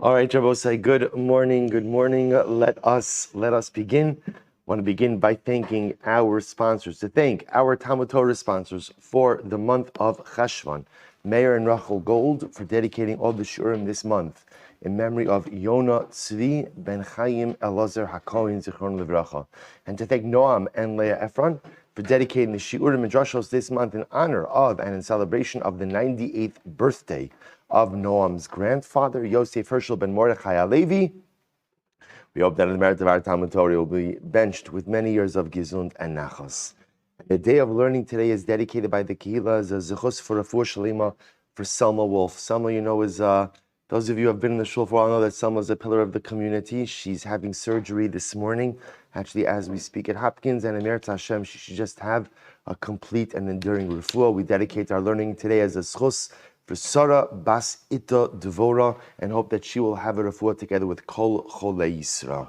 All right, Jabosai, good morning, good morning. Let us begin. I want to begin by thanking our sponsors, to thank our Talmud Torah sponsors for the month of Cheshvan, Meir and Rachel Gold, for dedicating all the shurim this month in memory of Yonah, Tzvi, Ben Chaim, Elazar, HaKohen, Zichron Livracha. And to thank Noam and Leah Efron for dedicating the shiurim and drashos this month in honor of and in celebration of the 98th birthday of Noam's grandfather, Yosef Hershel ben Mordechai Halevi. We hope that in the merit of our Talmud Torah will be benched with many years of gizund and nachos. The day of learning today is dedicated by the Kehillah as a zechus for Refuah Shalima for Selma Wolf. Selma, is, those of you who have been in the shul for a while know that Selma is a pillar of the community. She's having surgery this morning, actually as we speak at Hopkins, and Emir Hashem, she should just have a complete and enduring refuah. We dedicate our learning today as a zechus for Sarah Bas Ita Devora, and hope that she will have a refuah together with Kol Cholei Yisrael.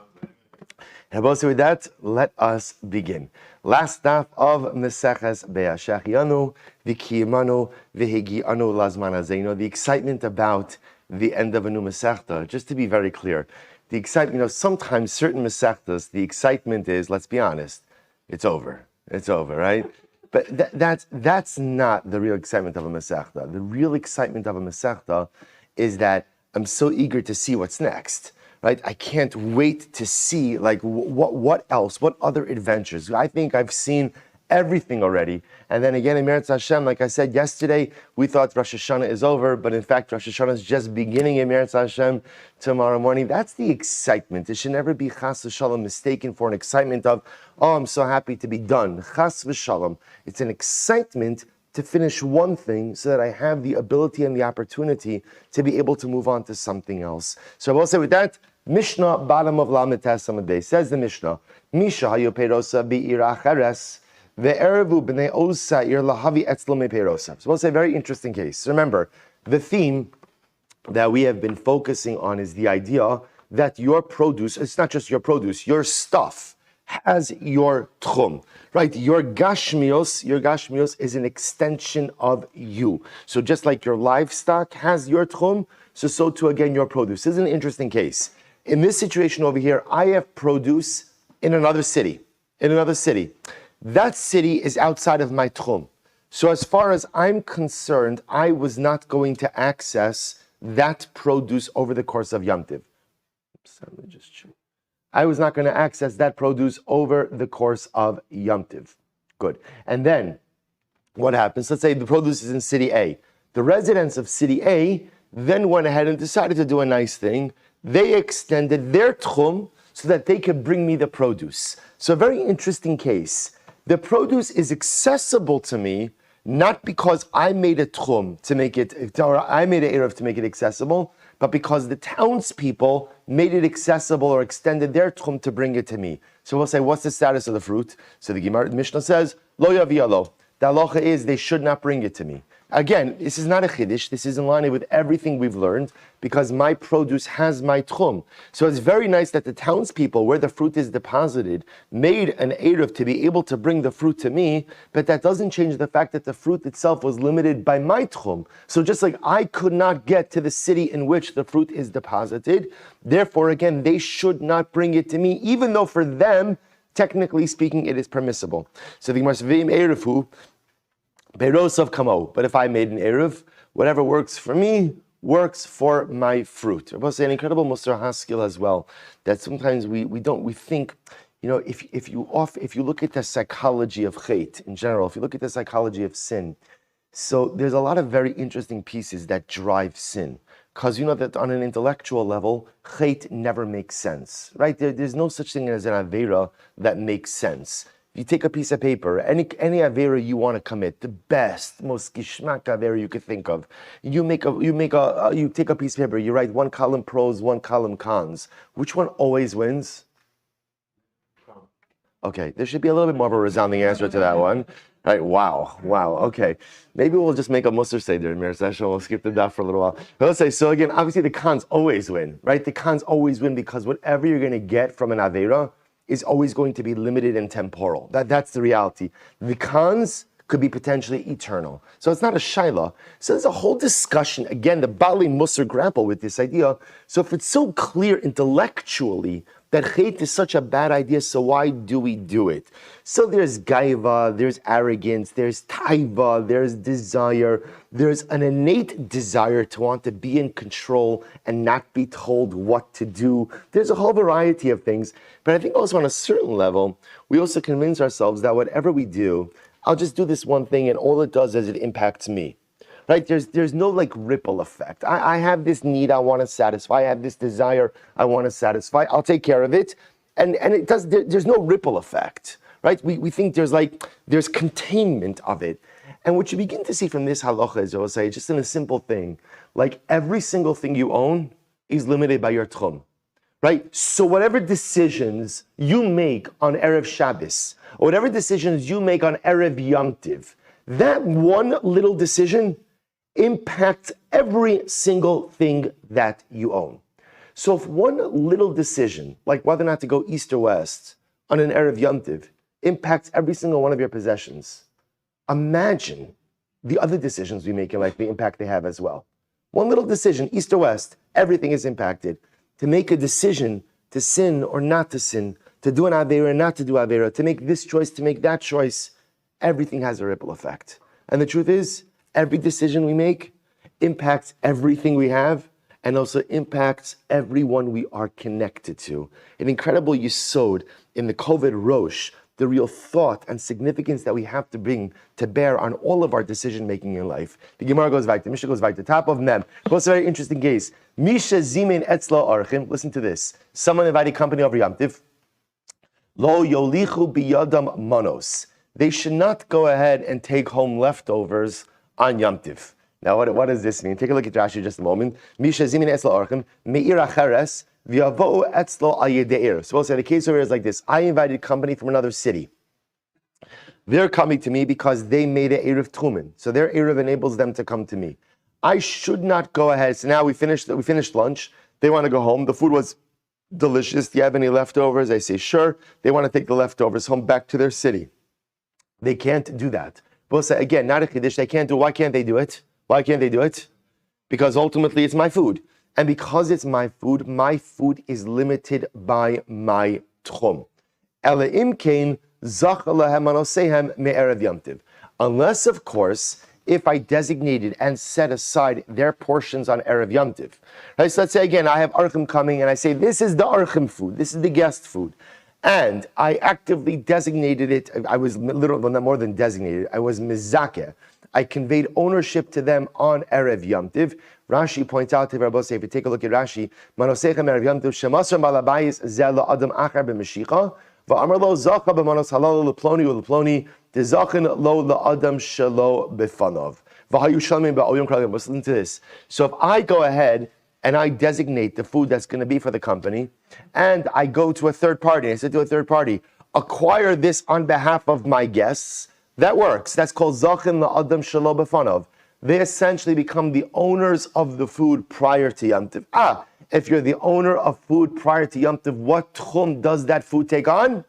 And also with that, let us begin. Last daf of Meseches Be'ashachianu, V'kiyimanu, V'hegianu Lazman Hazeinu. The excitement about the end of a new Masechta. Just to be very clear, the excitement, sometimes certain Masechtas, the excitement is, let's be honest, it's over. It's over, right? But that's not the real excitement of a Masechta. The real excitement of a Masechta is that I'm so eager to see what's next, right? I can't wait to see what else, what other adventures. I think I've seen everything already. And then again, in Meretz Hashem, like I said yesterday, we thought Rosh Hashanah is over, but in fact, Rosh Hashanah is just beginning in Meretz Hashem tomorrow morning. That's the excitement. It should never be chas v'shalom mistaken for an excitement of, oh, I'm so happy to be done. Chas v'shalom. It's an excitement to finish one thing so that I have the ability and the opportunity to be able to move on to something else. So I will say with that, Mishnah, bottom of Lamed Testament Day, says the Mishnah, Misha hayu peirosa bi'ira acheres, ve'erevu b'nei osa ir lahavi etzlo me peirosa. So we'll say a very interesting case. Remember, the theme that we have been focusing on is the idea that your produce, it's not just your produce, your stuff has your tchum, right? Your gashmios is an extension of you. So just like your livestock has your tchum, so too again your produce. This is an interesting case. In this situation over here, I have produce in another city. That city is outside of my tchum. So as far as I'm concerned, I was not going to access that produce over the course of Yom Tiv. I was not going to access that produce over the course of Yom Tiv. Good. And then what happens? Let's say the produce is in city A. The residents of city A then went ahead and decided to do a nice thing. They extended their tchum so that they could bring me the produce. So a very interesting case. The produce is accessible to me not because I made a tchum to make it, or I made an eruv to make it accessible, but because the townspeople made it accessible or extended their tchum to bring it to me. So we'll say, what's the status of the fruit? So the Gemara Mishnah says, lo yaviyalo. The halacha is they should not bring it to me. Again, this is not a chiddush. This is in line with everything we've learned because my produce has my tchum. So it's very nice that the townspeople, where the fruit is deposited, made an eruv to be able to bring the fruit to me, but that doesn't change the fact that the fruit itself was limited by my tchum. So just like I could not get to the city in which the fruit is deposited, therefore, again, they should not bring it to me, even though for them, technically speaking, it is permissible. So the Gemara says, "Ve'im eruv Berosav kamo." But if I made an eruv, whatever works for me works for my fruit. I will say an incredible Musar Haskell as well. That sometimes we think, if you look at the psychology of chait in general, if you look at the psychology of sin, so there's a lot of very interesting pieces that drive sin. Because you know that on an intellectual level, chait never makes sense, right? There's no such thing as an avera that makes sense. You take a piece of paper, any avera you want to commit, the best, most gishmak avera you could think of. You take a piece of paper, you write one column pros, one column cons. Which one always wins? Okay, there should be a little bit more of a resounding answer to that one. All right, wow, okay. Maybe we'll just make a Musar Seder in Meir session. We'll skip the daf for a little while. But let's say, so again, obviously the cons always win, right? The cons always win because whatever you're going to get from an Aveira is always going to be limited and temporal. That's the reality. The cons could be potentially eternal. So it's not a shaila. So there's a whole discussion. Again, the Bali Musar grapple with this idea. So if it's so clear intellectually that chait is such a bad idea, so why do we do it? So there's gaiva, there's arrogance, there's taiva, there's desire, there's an innate desire to want to be in control and not be told what to do. There's a whole variety of things. But I think also on a certain level, we also convince ourselves that whatever we do, I'll just do this one thing and all it does is it impacts me. Right? There's no like ripple effect. I have this need I want to satisfy. I have this desire I want to satisfy. I'll take care of it. And it does, there's no ripple effect. Right? We think there's containment of it. And what you begin to see from this halacha is, I will say, just in a simple thing, like every single thing you own is limited by your tchum. Right? So whatever decisions you make on Erev Shabbos, or whatever decisions you make on Erev Yom Tiv, that one little decision impacts every single thing that you own. So if one little decision, like whether or not to go east or west on an Erev Yom Tiv, impacts every single one of your possessions, imagine the other decisions we make in life, the impact they have as well. One little decision, east or west, everything is impacted. To make a decision to sin or not to sin, to do an Aveira or not to do Aveira, to make this choice, to make that choice, everything has a ripple effect. And the truth is, every decision we make impacts everything we have and also impacts everyone we are connected to. An incredible yesod in the Kovid Rosh, the real thought and significance that we have to bring to bear on all of our decision-making in life. The Gemara goes back, the Mishnah goes back, the top of Mem. It's a very interesting case. Misha zimin etzlo archim. Listen to this. Someone invited company over Yom Tiv. Lo yolichu biyadam manos. They should not go ahead and take home leftovers on Yom Tiv. Now, what does this mean? Take a look at Rashi just a moment. Misha zimin etzlo archim meir acheres v'yavo etzlo al yedeir. So we'll say the case over here is like this. I invited company from another city. They're coming to me because they made an Erev Tchumen. So their Erev enables them to come to me. I should not go ahead. So now we finished lunch. They want to go home. The food was delicious. Do you have any leftovers? I say, sure. They want to take the leftovers home back to their city. They can't do that. We'll say, again, not a Kiddush. They can't do. Why can't they do it? Why can't they do it? Because ultimately it's my food. And because it's my food is limited by my tchum. Ele'im kein zach lahem manosehem me'erev Yom Tiv. Unless, of course, if I designated and set aside their portions on Erev Yom Tiv. Right, so let's say again, I have Archim coming and I say, this is the Archim food, this is the guest food. And I actively designated it, I was literally, well, not more than designated, I was mizakeh. I conveyed ownership to them on Erev Yom Tiv. Rashi points out to Rabbi Silber, if you take a look at Rashi, Manosechem Erev Yom Tiv, Shemasar Malabayis Zela Adam Achar B'Mashicha, V'amar Lo Zacha B'Manos Halal L'Ploni U'L'Ploni, D'Zachin Lo L'Adam Shelo B'Fanov. V'Hayu Shalmim Ba'oyim Kralim. Listen to this. So if I go ahead and I designate the food that's going to be for the company, and I go to a third party, I said to a third party, acquire this on behalf of my guests, that works. That's called Zachin La'adam Shelo B'Fanov. They essentially become the owners of the food prior to Yom Tiv. If you're the owner of food prior to Yom Tiv, what tchum does that food take on?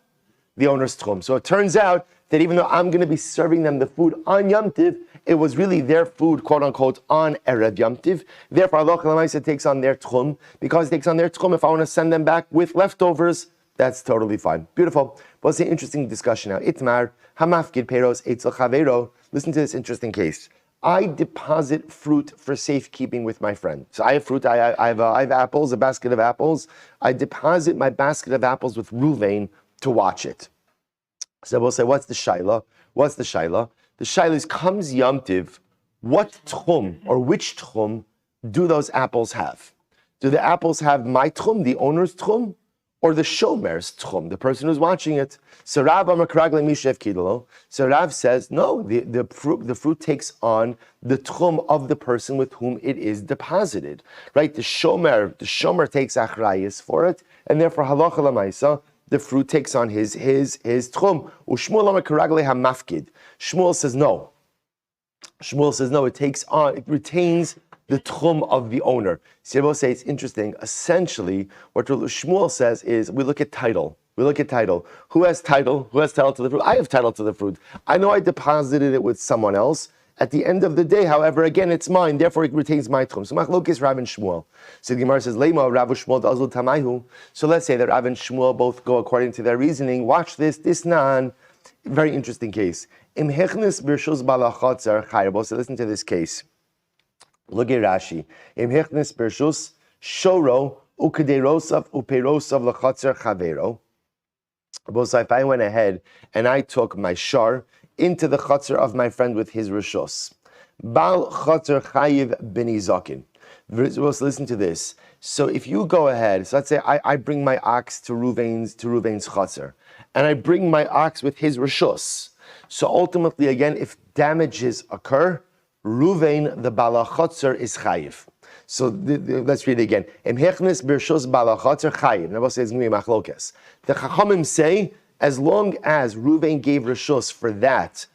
The owner's tchum. So it turns out that even though I'm going to be serving them the food on Yom Tiv, it was really their food, quote unquote, on Erev Yom Tiv. Therefore, Allah L'maisa takes on their tchum. Because it takes on their tchum, if I want to send them back with leftovers, that's totally fine. Beautiful. But it's an interesting discussion now. Itmar, hamafkid peros, etzel chavero. Listen to this interesting case. I deposit fruit for safekeeping with my friend. So I have fruit, I have apples, a basket of apples. I deposit my basket of apples with Ruvain to watch it. So we'll say, what's the shaila? What's the shaila? The shaila is, comes Yom Tiv, what tchum or which tchum do those apples have? Do the apples have my tchum, the owner's tchum, or the shomer's tchum, the person who's watching it? So Rav Amakragle Mishev Kidalo. So Rav says, no, the fruit takes on the tchum of the person with whom it is deposited. Right? The shomer takes achrayis for it, and therefore halacha lamaisa, the fruit takes on his tchum. Ushmuel amar karagle hamafkid. Shmuel says no. It retains the tchum of the owner. See, I will say it's interesting. Essentially, what Shmuel says is we look at title. Who has title? Who has title to the fruit? I have title to the fruit. I know I deposited it with someone else. At the end of the day, however, again, it's mine. Therefore, it retains my tchum. So, machlokes Rav and Shmuel. So, the Gemara says, Leima Rav Shmuel da'azul tamayhu. So, let's say that Rav and Shmuel both go according to their reasoning. Watch this. This nan, very interesting case. Im hechnis birshus balachatzer chayrbo. So, listen to this case. Look at Rashi. Im hechnis birshus shoro ukederosav uperosav lachatzer chavero. So, if I went ahead and I took my shar into the chutzner of my friend with his rishos. Bal chutzner chayiv b'nizakin. Listen to this. So if you go ahead, so let's say I bring my ox to Ruvain's chutzner, and I bring my ox with his rishos. So ultimately, again, if damages occur, Ruvain, the bala chutzner, is chayiv. So let's read it again. Em hechnes b'rishos bala chutzner chayiv. Now we'll say it's going to be machlokes. The Chachamim say, as long as Reuven gave reshus for that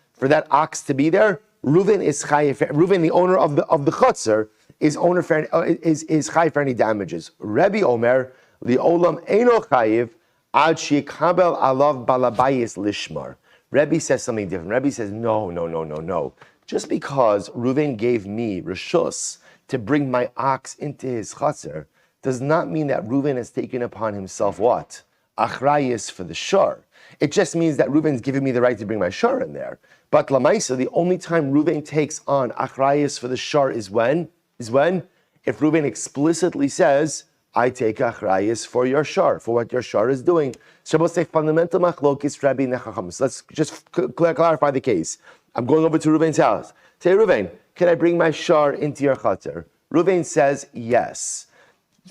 ox to be there, Reuven is chayiv. Reuven, the owner of the chutzner, is chayiv for any damages. Rabbi Omer, the olam eino chayiv ad shekabel alav balabayis lishmar. Rabbi says something different. Rabbi says no. Just because Reuven gave me reshus to bring my ox into his chutzner does not mean that Reuven has taken upon himself what? Achrayis for the shar. It just means that Reuven's giving me the right to bring my shar in there. But Lamaisa, the only time Reuven takes on achrayis for the shar is when? If Reuven explicitly says, I take achrayis for your shar, for what your shar is doing. So we'll say fundamental machlokis Rabbi Nechacham. So let's just clarify the case. I'm going over to Reuven's house. Say, Reuven, can I bring my shar into your chater? Reuven says yes.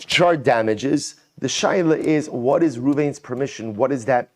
Shar damages. The shaila is, what is Reuven's permission? What does that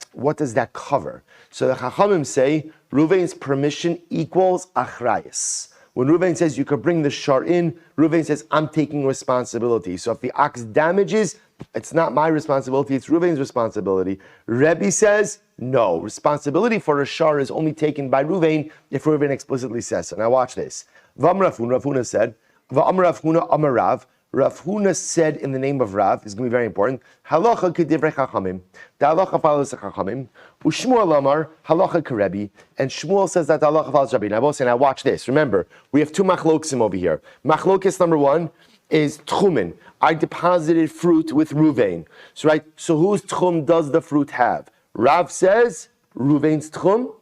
cover? So the Chachamim say, Reuven's permission equals achrayis. When Reuven says you could bring the shar in, Reuven says, I'm taking responsibility. So if the ox damages, it's not my responsibility, it's Reuven's responsibility. Rebbe says, no. Responsibility for a shar is only taken by Reuven if Reuven explicitly says so. Now watch this. V'am Rav Huna said, V'am Rav Huna amar Rav, Rav Huna said in the name of Rav, is going to be very important, halacha kedivrei chachamim, the halacha follows the chachamim, u'shmuel amar, halacha karebi, and Shmuel says that the halacha follows Rabbi. Now watch this. Remember, we have two machloksim over here. Machlokis number one is tchumen. I deposited fruit with Ruvain. So whose tchum does the fruit have? Rav says, Ruvain's tchum.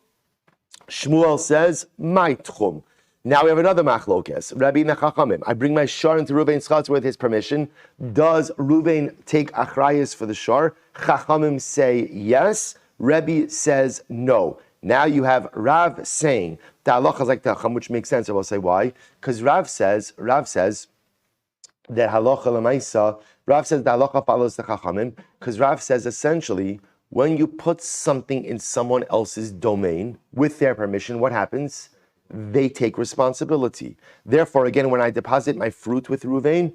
Shmuel says, my tchum. Now we have another machlokes. Rabbi Nechachamim. I bring my shar into Reuven's chutzner with his permission. Does Reuven take achrayis for the shar? Chachamim say yes. Rabbi says no. Now you have Rav saying the halacha is like the Chacham, which makes sense. I will say why. Because Rav says that halacha lemaisa. Rav says the halacha follows the Chachamim. Because Rav says essentially when you put something in someone else's domain with their permission, what happens? They take responsibility. Therefore, again, when I deposit my fruit with Reuven,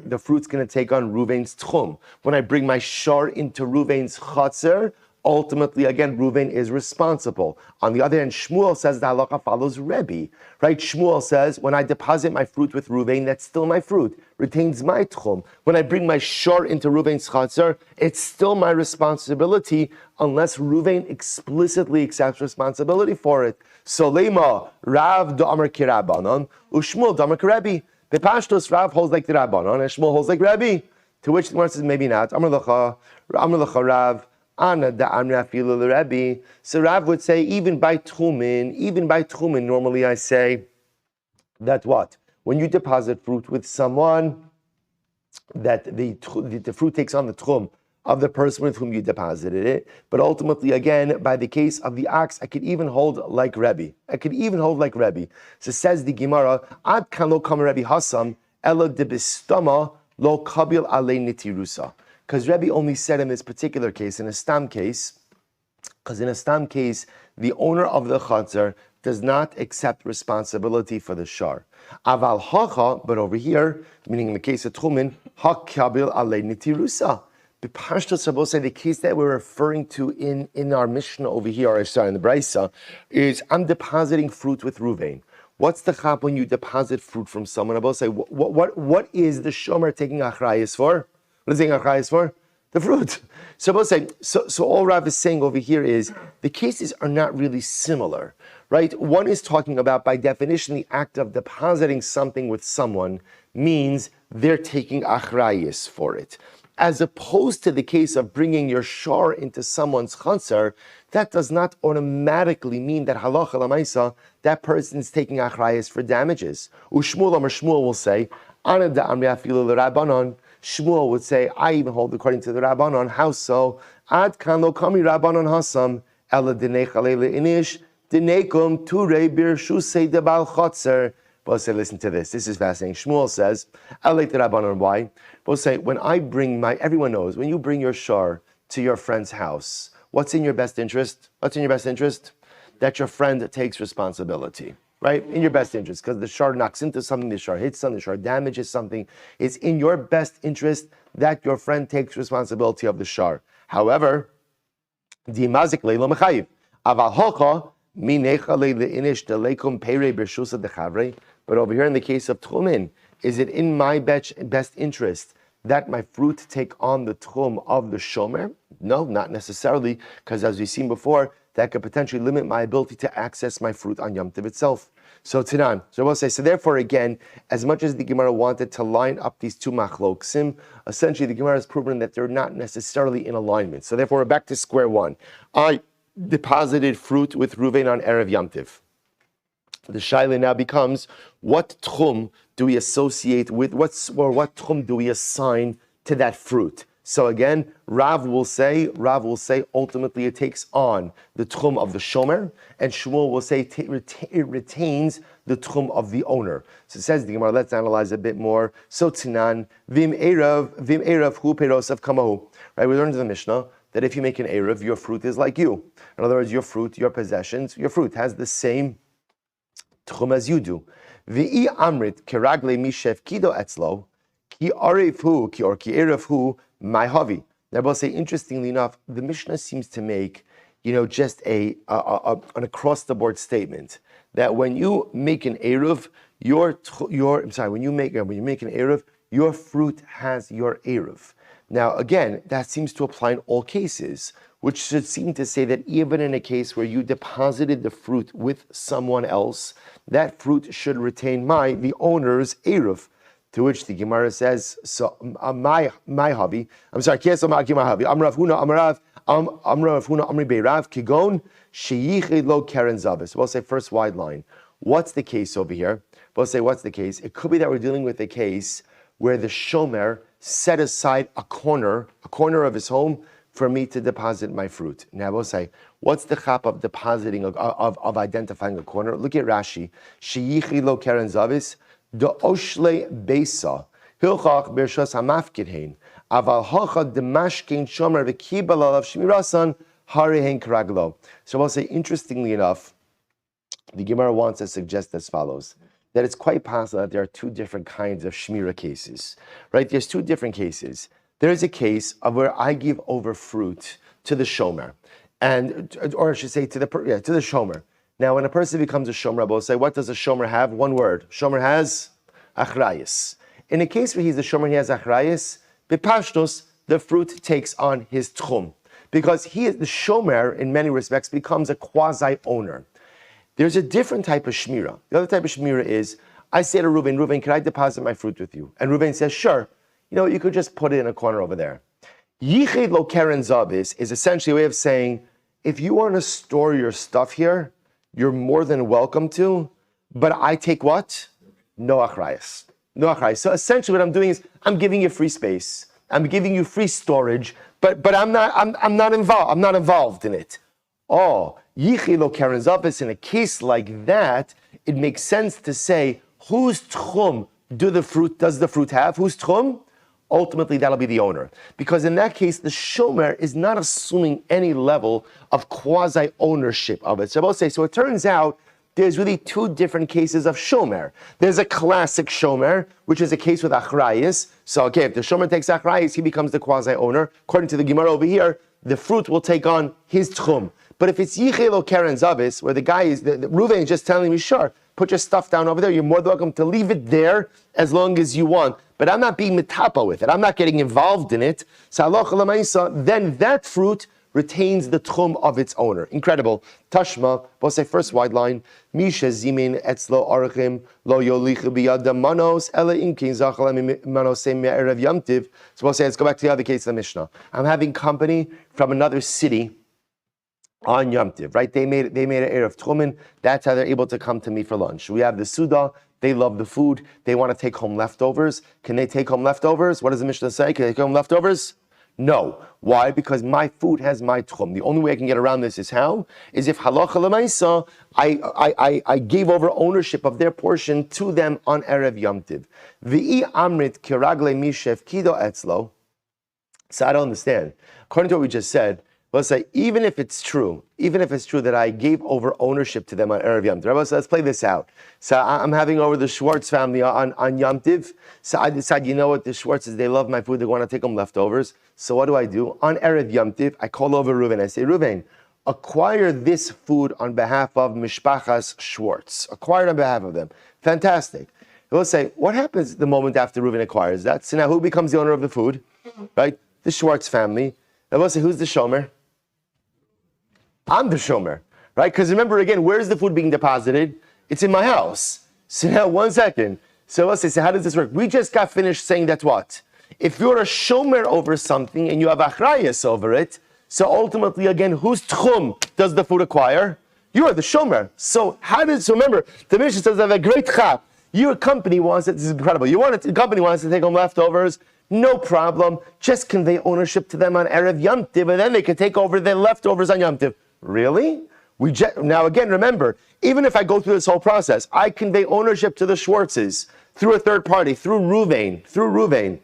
the fruit's going to take on Reuven's tchum. When I bring my shar into Reuven's chatzar, ultimately, again, Reuven is responsible. On the other hand, Shmuel says the halacha follows Rebbe, right? Shmuel says, when I deposit my fruit with Reuven, that's still my fruit, retains my tchum. When I bring my shar into Reuven's chatzar, it's still my responsibility unless Reuven explicitly accepts responsibility for it. So Lema, Rav D'Amar Kirabanon, Ushmuel D'Amar Kirabi. The Pashtos Rav holds like the Rabbanon, and Shmuel holds like Rabbi. To which the Gemara says, maybe not. Amar Lacha Rav. So Rav would say, even by Tchumen, normally I say that what? When you deposit fruit with someone, that the fruit takes on the Tchum of the person with whom you deposited it. But ultimately, again, by the case of the ox, I could even hold like Rebbe. So says the Gemara, Ad kan lo kam Rebbe Hasam, ela de bistama lo kabil alei nitirusa. Because Rebbe only said in this particular case, in a stam case, the owner of the chatzar does not accept responsibility for the shar. Aval hacha, but over here, meaning in the case of Tchumen, hakabil alei nitirusa. The case that we're referring to in our Mishnah over here, or sorry, in the Beitzah, is I'm depositing fruit with Ruvain. What's the chap when you deposit fruit from someone? I will say, what is the shomer taking achrayus for? What is taking achrayus for? The fruit. So I will say, so all Rav is saying over here is the cases are not really similar, right? One is talking about, by definition, the act of depositing something with someone means they're taking achrayus for it. As opposed to the case of bringing your shar into someone's chatzar, that does not automatically mean that halacha l'maisa, that person is taking achrayus for damages. Shmuel will say, Ana da'amri afilu l'Rabbanon. Shmuel would say, I even hold according to the Rabbanon. How so? Ad kan lo kami Rabbanon hasam ela dinei chalei inish dinekum turei birshusei debal chatzar. Both say, listen to this. This is fascinating. Shmuel says, I like the Rabbanon. Why? Both say, when I bring everyone knows, when you bring your shar to your friend's house, what's in your best interest? What's in your best interest? That your friend takes responsibility, right? In your best interest, because the shar knocks into something, the shar hits something, the shar damages something. It's in your best interest that your friend takes responsibility of the shar. However, dimazik leilo mechayiv. Aval hocha, but over here in the case of tchumin, is it in my best interest that my fruit take on the tchum of the shomer? No, not necessarily, because as we've seen before, that could potentially limit my ability to access my fruit on Yom Tov itself. So Tanan, so we'll say, so therefore again, as much as the Gemara wanted to line up these two machloksim, essentially the Gemara has proven that they're not necessarily in alignment. So therefore we're back to square one. I deposited fruit with Ruvain on Erev Yom Tov. The shaila now becomes, what tchum do we associate with, what tchum do we assign to that fruit? So again, Rav will say, ultimately it takes on the tchum of the shomer, and Shmuel will say it retains the tchum of the owner. So it says the Gemara, let's analyze a bit more. So Tanan, vim erav hu perosav kamahu. Right, we learned in the Mishnah that if you make an erev, your fruit is like you. In other words, your fruit, your possessions, your fruit has the same tchum as you do. V'i amrit keragle mishef kido etzlo ki arev hu ki erev hu my havi. Now, I'll say, interestingly enough, the Mishnah seems to make, just an across-the-board statement that when you make an eruv, when you make an eruv, your fruit has your eruv. Now, again, that seems to apply in all cases, which should seem to say that even in a case where you deposited the fruit with someone else, that fruit should retain the owner's eruv. To which the Gemara says, so my hobby. I'm sorry, my hobby. Amrav Huna Amri Beirav Kigon Sheyichid Lo Karen Zavis. We'll say first wide line. What's the case over here? We'll say what's the case? It could be that we're dealing with a case where the shomer set aside a corner of his home for me to deposit my fruit. Now we'll say, what's the chap of depositing of identifying a corner? Look at Rashi. Sheyichid Lo Karen Zavis. The Oshle Beitzah Hilchach Bershas Hamafkidhein Aval Hacha Demashkein Shomer V'Kibal Alav Shmirasan Harihen Karaglo. So I'll say, interestingly enough, the Gemara wants to suggest as follows: that it's quite possible that there are two different kinds of shmira cases. Right? There's two different cases. There is a case of where I give over fruit to the shomer, or I should say to the shomer. Now, when a person becomes a shomer, we'll say, what does a shomer have? One word. Shomer has achrayus. In a case where he's a shomer, he has achrayus, bepashtos, the fruit takes on his tchum. Because the shomer, in many respects, becomes a quasi-owner. There's a different type of shmira. The other type of shmira is, I say to Reuven, can I deposit my fruit with you? And Reuven says, sure. You could just put it in a corner over there. Yichid lo keren zavis is essentially a way of saying, if you want to store your stuff here, you're more than welcome to, but I take what? No achrayus. No achrayus. So essentially what I'm doing is I'm giving you free space. I'm giving you free storage, but I'm not involved in it. Oh, yichi lo keren zavis, in a case like that, it makes sense to say, whose tchum does the fruit have? Whose tchum? Ultimately, that'll be the owner. Because in that case, the shomer is not assuming any level of quasi-ownership of it. So I will say, so it turns out there's really two different cases of shomer. There's a classic shomer, which is a case with achrayis. So, okay, if the shomer takes achrayis, he becomes the quasi-owner. According to the Gemara over here, the fruit will take on his tchum. But if it's yichel or keren zavis, where the guy is, the Reuven is just telling me, sure, put your stuff down over there, you're more than welcome to leave it there as long as you want. But I'm not being metapa with it. I'm not getting involved in it. So halacha l'maisa, then that fruit retains the tchum of its owner. Incredible. Tashma, we'll say first wide line, Misha zimin etzlo arachim lo yolichu biyada manos ela inkin zachalem manosem me'erev yamtiv. So we'll say, let's go back to the other case of the Mishnah. I'm having company from another city on Yom Tiv, right? They made an Erev Tchumen. That's how they're able to come to me for lunch. We have the Suda. They love the food. They want to take home leftovers. Can they take home leftovers? What does the Mishnah say? Can they take home leftovers? No. Why? Because my food has my tchum. The only way I can get around this is how? Is if halacha l'maisa, I gave over ownership of their portion to them on Erev Yom Tiv. V'i amrit kiragle mishev kido etzlo. So I don't understand. According to what we just said, let's say, even if it's true that I gave over ownership to them on Erev Yom Tiv. So let's play this out. So I'm having over the Schwartz family on Yom Tiv. So I decide, you know what, the Schwartzes, they love my food, they want to take them leftovers. So what do? On Erev Yom Tiv, I call over Reuven. I say, Reuven, acquire this food on behalf of Mishpachas Schwartz. Acquire it on behalf of them. Fantastic. We'll say, what happens the moment after Reuven acquires that? So now who becomes the owner of the food? Right? The Schwartz family. Now we'll say, who's the shomer? I'm the shomer, right? Because remember, again, where's the food being deposited? It's in my house. So now, 1 second. So let's say, so how does this work? We just got finished saying that what? If you're a shomer over something and you have achrayas over it, so ultimately, again, whose tchum does the food acquire? You are the shomer. So remember, the Mishnah says that a great chap, your company wants it, this is incredible, the company wants to take home leftovers, no problem, just convey ownership to them on Erev Yom Tiv, and then they can take over their leftovers on Yom Tiv. Really? Now again, remember, even if I go through this whole process, I convey ownership to the Schwartzes through a third party, through Reuven.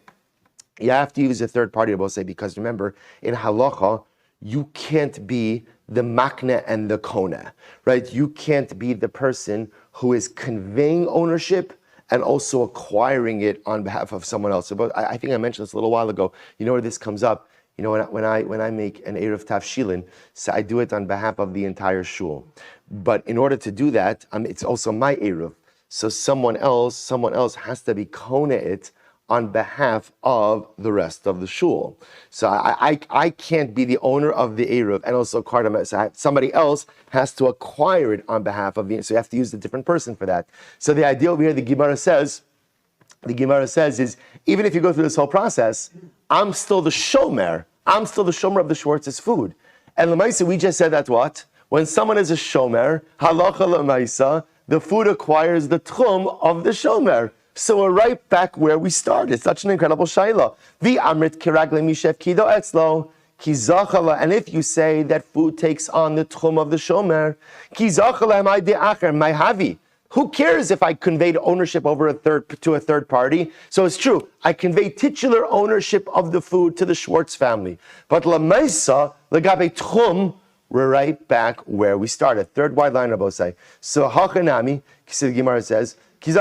You have to use a third party, I will say, because remember, in halacha, you can't be the makna and the kona, right? You can't be the person who is conveying ownership and also acquiring it on behalf of someone else. So, but I think I mentioned this a little while ago. You know where this comes up? You know, when I make an Erev Tavshilin, so I do it on behalf of the entire shul. But in order to do that, it's also my Erev. So someone else has to be kona it on behalf of the rest of the shul. So I can't be the owner of the Erev and also Kardam. So somebody else has to acquire it on behalf of the, so you have to use a different person for that. So the idea over here, the Gemara says is, even if you go through this whole process, I'm still the shomer. I'm still the shomer of the Schwartz's food. And l'maisa, we just said that what? When someone is a shomer, halacha l'maisa, the food acquires the tchum of the shomer. So we're right back where we started. Such an incredible shayla. The amrit kiragle mishev kido etzlo ki zachala. And if you say that food takes on the tchum of the shomer, ki zachala my de acher my havi. Who cares if I conveyed ownership over to a third party? So it's true. I conveyed titular ownership of the food to the Schwartz family. But lamaisa legabe tchum, we're right back where we started. Third wide line, Rabbi say. So hachanami, so the Gemara says. So the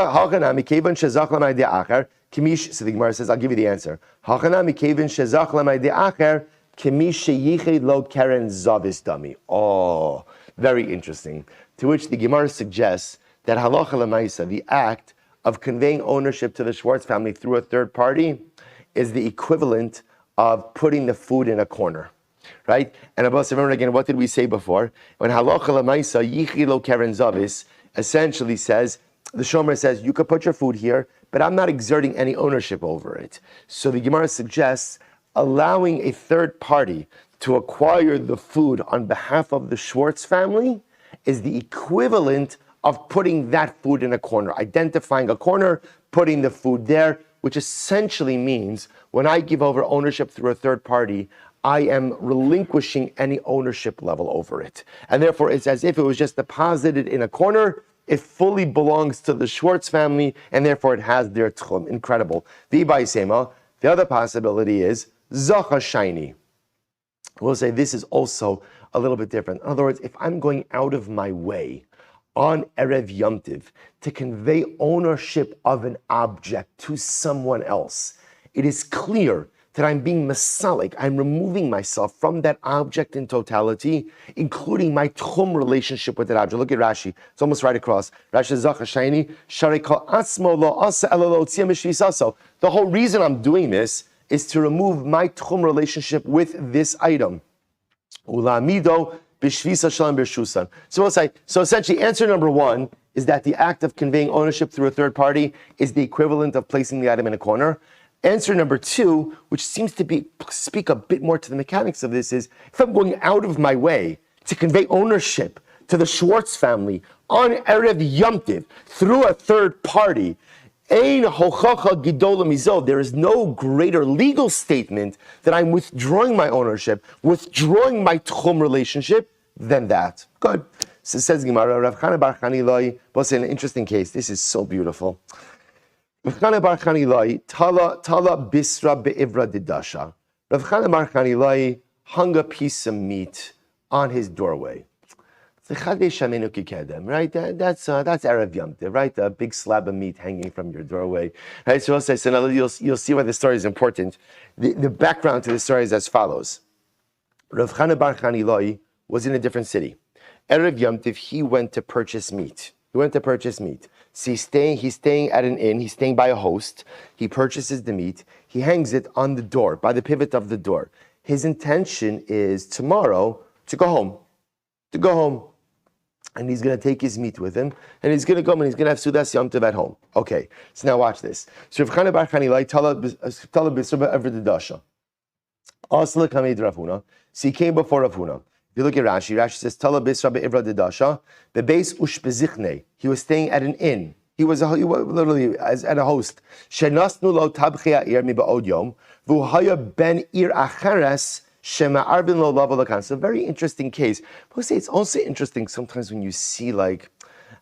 Gemara says, I'll give you the answer. Oh, very interesting. To which the Gemara suggests that halacha l'maisa, the act of conveying ownership to the Schwartz family through a third party, is the equivalent of putting the food in a corner. Right? And Abbas, remember again, what did we say before? When halacha l'maisa, yichi lo keren zavis, essentially says, the shomer says, you could put your food here, but I'm not exerting any ownership over it. So the Gemara suggests allowing a third party to acquire the food on behalf of the Schwartz family is the equivalent of putting that food in a corner, identifying a corner, putting the food there, which essentially means when I give over ownership through a third party, I am relinquishing any ownership level over it. And therefore, it's as if it was just deposited in a corner. It fully belongs to the Schwartz family, and therefore it has their tchum. Incredible. The other possibility is zacha shiny. We'll say this is also a little bit different. In other words, if I'm going out of my way on Erev Yom Tiv to convey ownership of an object to someone else, it is clear that I'm being masalik, I'm removing myself from that object in totality, including my tchum relationship with that object. Look at Rashi, it's almost right across. Rashi Zachar Shaini, Shari Kol Asmo Lo Asa Ela Lo Tzia Mishvisaso. The whole reason I'm doing this is to remove my tchum relationship with this item. Ulamido Bishvisa Shalom Birshusan. So we'll say, so essentially answer number one is that the act of conveying ownership through a third party is the equivalent of placing the item in a corner. Answer number two, which seems to speak a bit more to the mechanics of this, is if I'm going out of my way to convey ownership to the Schwartz family on Erev Yom Tiv through a third party, Ein hochacha gidola mizo. There is no greater legal statement that I'm withdrawing my ownership, withdrawing my tchum relationship than that. Good. So it says Gemara, Rav Chana bar Chanilai was an interesting case. This is so beautiful. Rav Chana bar Chanilai tala bisra be'ivra didasha. Rav Chana bar Chanilai hung a piece of meat on his doorway. Right? That's Erev Yom Tov, right? A big slab of meat hanging from your doorway. Right? So now you'll see why the story is important. The background to the story is as follows. Rav Chana bar Chanilai was in a different city. Erev Yom Tov, he went to purchase meat. So he's staying at an inn, he's staying by a host, he purchases the meat, he hangs it on the door, by the pivot of the door. His intention is tomorrow to go home. And he's going to take his meat with him, and he's going to go and he's going to have Sudas Yom Tov at home. Okay, so now watch this. So Rav Chana bar Chanilai tala b'srba ever didasha. Asla kamei Rav Huna. So he came before Rav Huna. If you look at Rashi says tala b'srba ever didasha bebeis ushbezichne. He was staying at an inn. He was literally at a host. Shenasnu lo tabchei ha'ir mi ba'od yom v'uhaya ben ir acheres. It's a very interesting case. But I say it's also interesting sometimes when you see like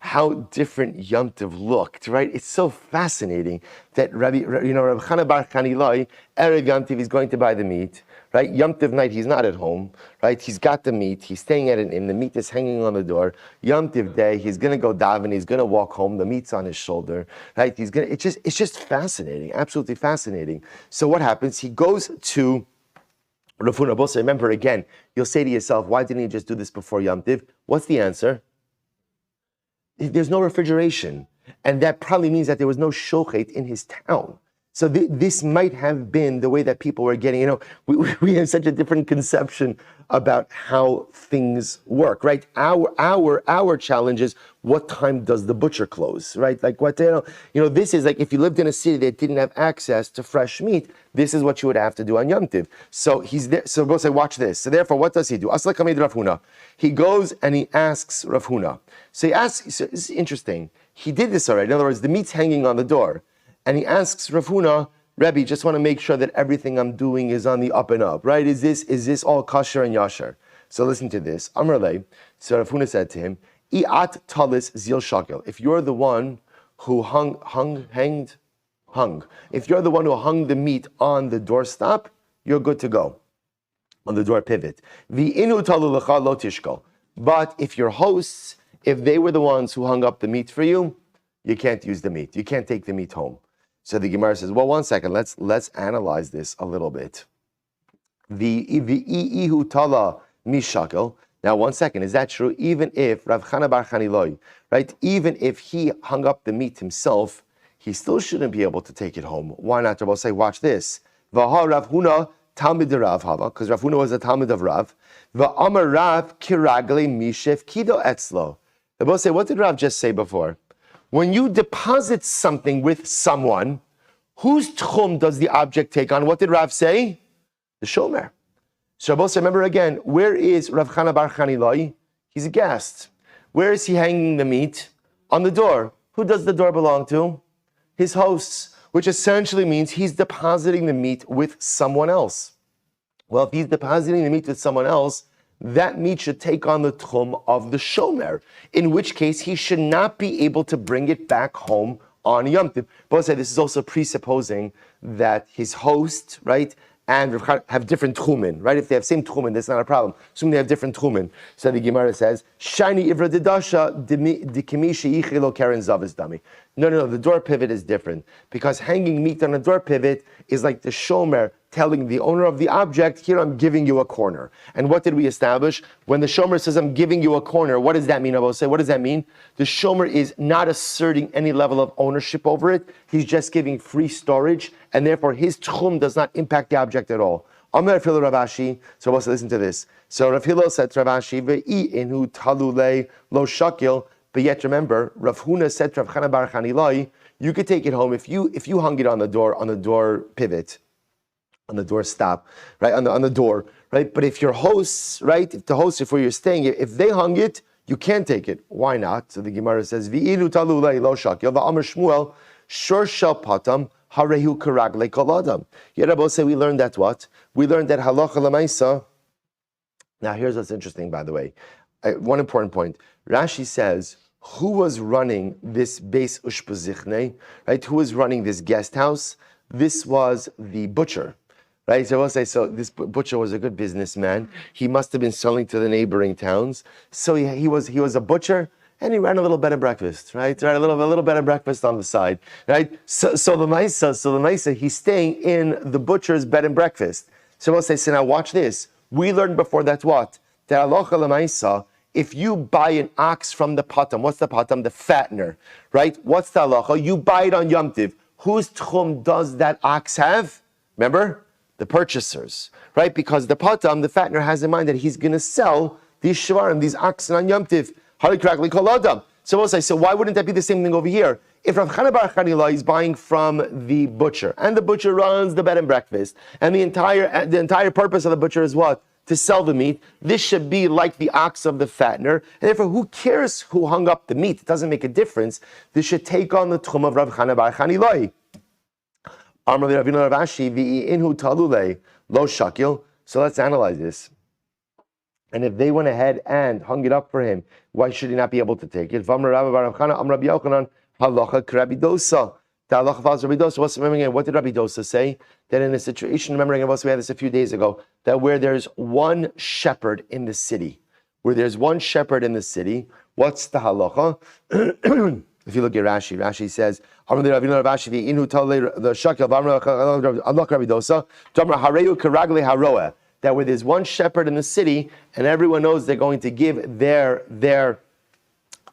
how different Yom Tov looked, right? It's so fascinating that Rabbi Chana bar Chanilai, Erev Yom Tov, he's going to buy the meat, right? Yom Tov night, he's not at home, right? He's got the meat, he's staying at an inn, the meat is hanging on the door. Yom Tov day, he's going to go daven, he's going to walk home, the meat's on his shoulder, right? It's just fascinating, absolutely fascinating. So what happens? He goes to Rav Huna Bosa. Remember again, you'll say to yourself, why didn't he just do this before Yom Tiv? What's the answer? There's no refrigeration. And that probably means that there was no shochet in his town. So this might have been the way that people were getting, we have such a different conception about how things work, right? Our challenge is, what time does the butcher close, right? Like this is like, if you lived in a city that didn't have access to fresh meat, this is what you would have to do on Yom Tiv. So he's there, so go say, watch this. So therefore, what does he do? Asla kamei Rav Huna. He goes and he asks Rav Huna. So he asks, so this is interesting. He did this already. In other words, the meat's hanging on the door. And he asks Rav Huna, Rebbe, just want to make sure that everything I'm doing is on the up and up, right? Is this all kosher and yasher? So listen to this. Amar lei. So Rav Huna said to him, I'at talis zil shakel. If you're the one who hung. If you're the one who hung the meat on the doorstop, you're good to go. On the door pivot. V'inu talu lecha lo tishkol. But if your hosts, if they were the ones who hung up the meat for you, you can't use the meat. You can't take the meat home. So the Gemara says, well, one second, let's analyze this a little bit. Ihu tala mishakel. Now, one second, is that true? Even if Rav Chana bar Chanilai, right? Even if he hung up the meat himself, he still shouldn't be able to take it home. Why not? Rabbi say, watch this. Vaha Rav Huna Talmid Rav Hava, because Rav Huna was a Talmid of Rav. Va'amar Rav kiragle mishef kido etzlo. Rabbi say, what did Rav just say before? When you deposit something with someone, whose tchum does the object take on? What did Rav say? The shomer. So Rabbi, remember again, where is Rav Chana bar Chanilai? He's a guest. Where is he hanging the meat? On the door. Who does the door belong to? His hosts, which essentially means he's depositing the meat with someone else. Well, if he's depositing the meat with someone else, that meat should take on the tchum of the shomer, in which case he should not be able to bring it back home on Yom Tov. But say this is also presupposing that his host, right, and Rav Chana have different tchumen, right? If they have same tchumen, that's not a problem. Assume they have different tchumen. So the Gemara says, "Shiny ivra dedasha dikimishi yichilo karen zavis dami." No. The door pivot is different because hanging meat on a door pivot is like the shomer telling the owner of the object, "Here, I'm giving you a corner." And what did we establish? When the shomer says, "I'm giving you a corner," what does that mean? I will say, what does that mean? The shomer is not asserting any level of ownership over it. He's just giving free storage, and therefore his tchum does not impact the object at all. Amar Rav Hillel Rav Ashi. So let's listen to this. So Rav Hillel said to Rav Ashi, "Ve'i inhu talule lo shakil." But yet remember, Rav Huna said to Rav Chana bar Chanilai, you could take it home if you hung it on the door pivot, on the door stop, right, on the door, right? But if your hosts, right, if the hosts, if where you're staying, if they hung it, you can't take it. Why not? So the Gemara says, "V'ilu talulei lo shakil va'amar Shmuel shor shel patam harehu karagle kol adam." Yet Rabbi say we learned that what? We learned that halacha lemaisa. Now here's what's interesting, by the way. One important point. Rashi says, who was running this Beis Ushpazichne, right? Who was running this guest house? This was the butcher, right? So I will say, so this butcher was a good businessman. He must have been selling to the neighboring towns. So he was a butcher, and he ran a little bed and breakfast, right? A little bed and breakfast on the side, right? So the Maisa, he's staying in the butcher's bed and breakfast. So I will say, so now watch this. We learned before that what? That halacha l'maisa, if you buy an ox from the patam, what's the patam? The fattener, right? What's the halacha? You buy it on Yom Tiv. Whose tchum does that ox have? Remember? The purchasers, right? Because the patam, the fattener, has in mind that he's going to sell these shvarim, these oxen on Yom Tiv. So we'll say, so why wouldn't that be the same thing over here? If Rav Chana bar Chanilai is buying from the butcher, and the butcher runs the bed and breakfast, and the entire purpose of the butcher is what? To sell the meat. This should be like the ox of the fattener. And therefore, who cares who hung up the meat? It doesn't make a difference. This should take on the tchum of Rav Chana bar Chanilai. Amar li Ravina Rav Ashi v'i inhu talule lo shakil. So let's analyze this. And if they went ahead and hung it up for him, why should he not be able to take it? V'amar Rabbi bar Rav Chana Amar Rabbi Yochanan halacha k'Rabbi Dosa. What did Rabbi Dosa say? That in a situation, remembering we had this a few days ago, that where there's one shepherd in the city, what's the halacha? If you look at Rashi says, that where there's one shepherd in the city, and everyone knows they're going to give their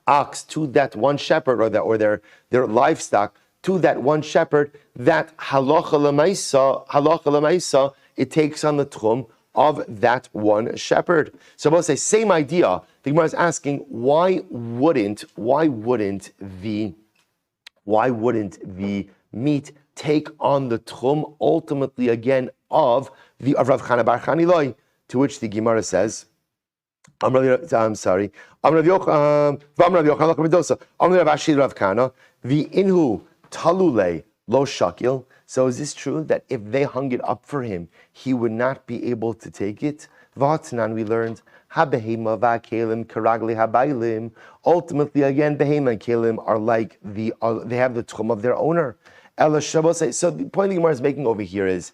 ox to that one shepherd, or their livestock to that one shepherd, that halacha l'maisa, it takes on the tchum of that one shepherd. So we'll say, same idea. The Gemara is asking, why wouldn't the meat take on the tchum ultimately again of Rav Chana bar Chanilai? To which the Gemara says, the inhu talule lo shakil. So is this true that if they hung it up for him, he would not be able to take it? Vatnan, we learned, ha-behema va-kelim karagli ha-bailim. Ultimately, again, behema and kelim are like they have the tchum of their owner. So the point the Gemara is making over here is,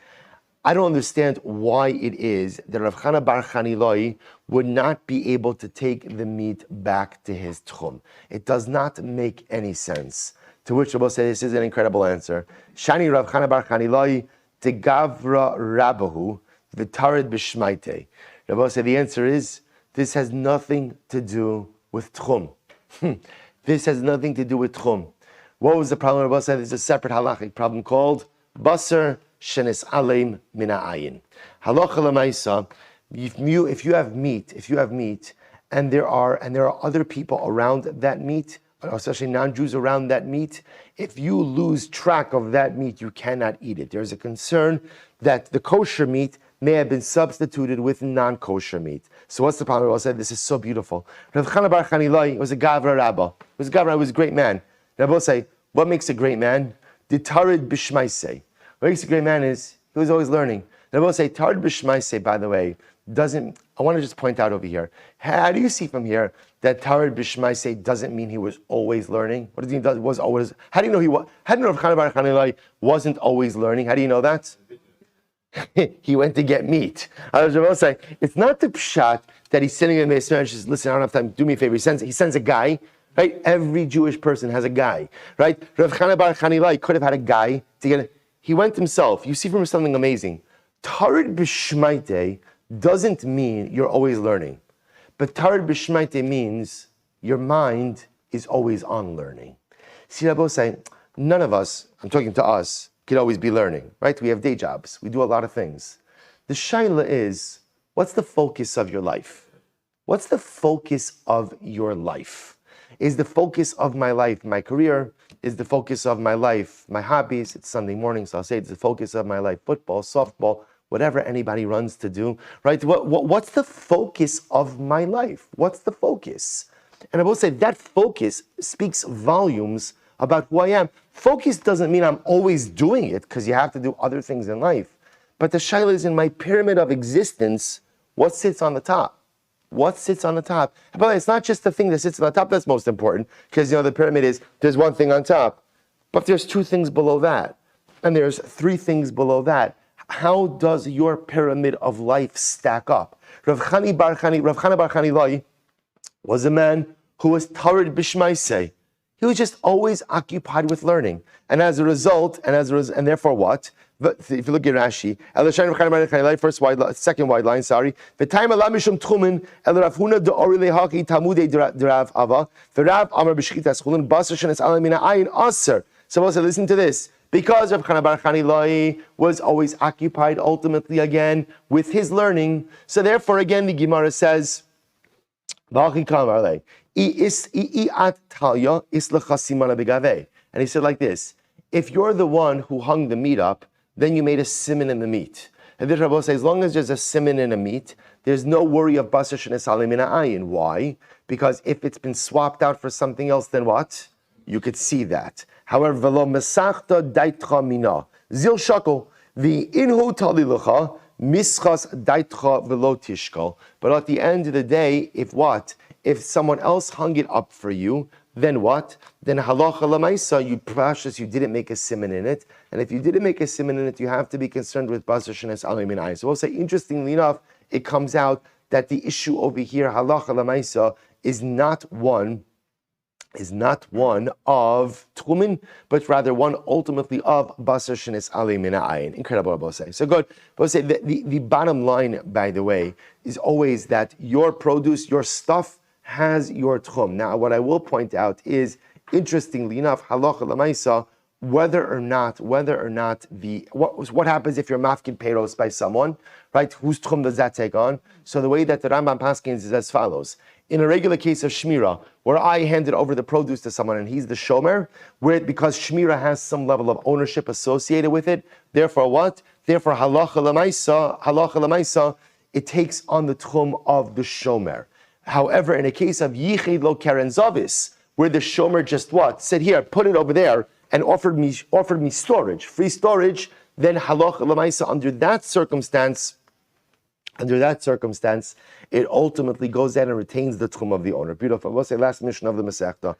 I don't understand why it is that Rav Chana bar Chanilai would not be able to take the meat back to his tchum. It does not make any sense. To which Rabbi says, this is an incredible answer. Shani Rav Chana bar Chanilai te gavra rabahu v'tarid b'shmaite. Rabbi said the answer is, this has nothing to do with tchum. This has nothing to do with tchum. What was the problem? Rabbi said there's a separate halachic problem called basar shenis aleim mina ayin. Halacha l'maisa. If you have meat, and there are other people around that meat, especially non-Jews around that meat, if you lose track of that meat, you cannot eat it. There's a concern that the kosher meat may have been substituted with non-kosher meat. So what's the problem? I said, this is so beautiful. Rav Chana bar Chanilai was a gavra rabba. He was a great man. Rabbi say, what makes a great man? The tarid b'shmaisei. What makes a great man is he was always learning. Rabbi say, tarid b'shmaisei, by the way, doesn't. I want to just point out over here. How do you see from here that tarid b'shmaisei doesn't mean he was always learning? What does he mean? Was always? How do you know he was? How do you know Rav Chana bar Chanilai wasn't always learning? How do you know that? He went to get meat. It's not the pshat that he's sitting in the Meir and says, listen, I don't have time, do me a favor. He sends a guy, right? Every Jewish person has a guy, right? Rav Chana bar Chanilai could have had a guy to get it. He went himself. You see from him something amazing. Tarid b'shmaite doesn't mean you're always learning. But Tarid b'shmaite means your mind is always on learning. See, Rabbi saying, none of us, I'm talking to us, could always be learning, right? We have day jobs. We do a lot of things. The shaila is, what's the focus of your life? What's the focus of your life? Is the focus of my life my career? Is the focus of my life my hobbies? It's Sunday morning, so I'll say it's the focus of my life football, softball, whatever anybody runs to do, right? What's the focus of my life? What's the focus? And I will say that focus speaks volumes about who I am. Focus doesn't mean I'm always doing it, because you have to do other things in life. But the shaila is, in my pyramid of existence, what sits on the top? What sits on the top? And by the way, it's not just the thing that sits on the top that's most important, because the pyramid is, there's one thing on top, but there's two things below that, and there's three things below that. How does your pyramid of life stack up? Rav Chana bar Chanilai was a man who was tarid b'shmaisei. He was just always occupied with learning, and as a result, and therefore what? But if you look at Rashi, first wide, second wide line. Sorry. So also listen to this. Because Rav Chana bar Chanilai was always occupied, ultimately again with his learning. So therefore, again, the Gemara says, and he said like this: if you're the one who hung the meat up, then you made a siman in the meat. And this Rabbi says, as long as there's a siman in a meat, there's no worry of basar shenesalim min ha'ayin. Why? Because if it's been swapped out for something else, then what? You could see that. However, velo mesachta daitcha mina zil shakel the inhu talilucha mischas daitcha velo tishkol. But at the end of the day, if someone else hung it up for you, then what? Then halacha lamaisa, you precious, you didn't make a siman in it. And if you didn't make a siman in it, you have to be concerned with basar shenes alim min ayin. So we'll say, interestingly enough, it comes out that the issue over here, halacha lamaisa, is not one of tchumin, but rather one ultimately of basar shenes alim min ayin. Incredible, Rabbi. So good. Rabbi, the bottom line, by the way, is always that your produce, your stuff, has your tchum. Now, what I will point out is, interestingly enough, halacha l'maisa, whether or not what happens if you're mafkin peiros by someone, right? Whose tchum does that take on? So the way that the Rambam paskins is as follows: in a regular case of shmira, where I handed over the produce to someone and he's the shomer, because shmira has some level of ownership associated with it, therefore what? Therefore halacha l'maisa, it takes on the tchum of the shomer. However, in a case of yichid lo keren zavis, where the shomer just said, here, put it over there, and offered me storage, free storage, then halacha l'maisa, under that circumstance, it ultimately goes in and retains the tchum of the owner. Beautiful. We'll say last mission of the Masechta.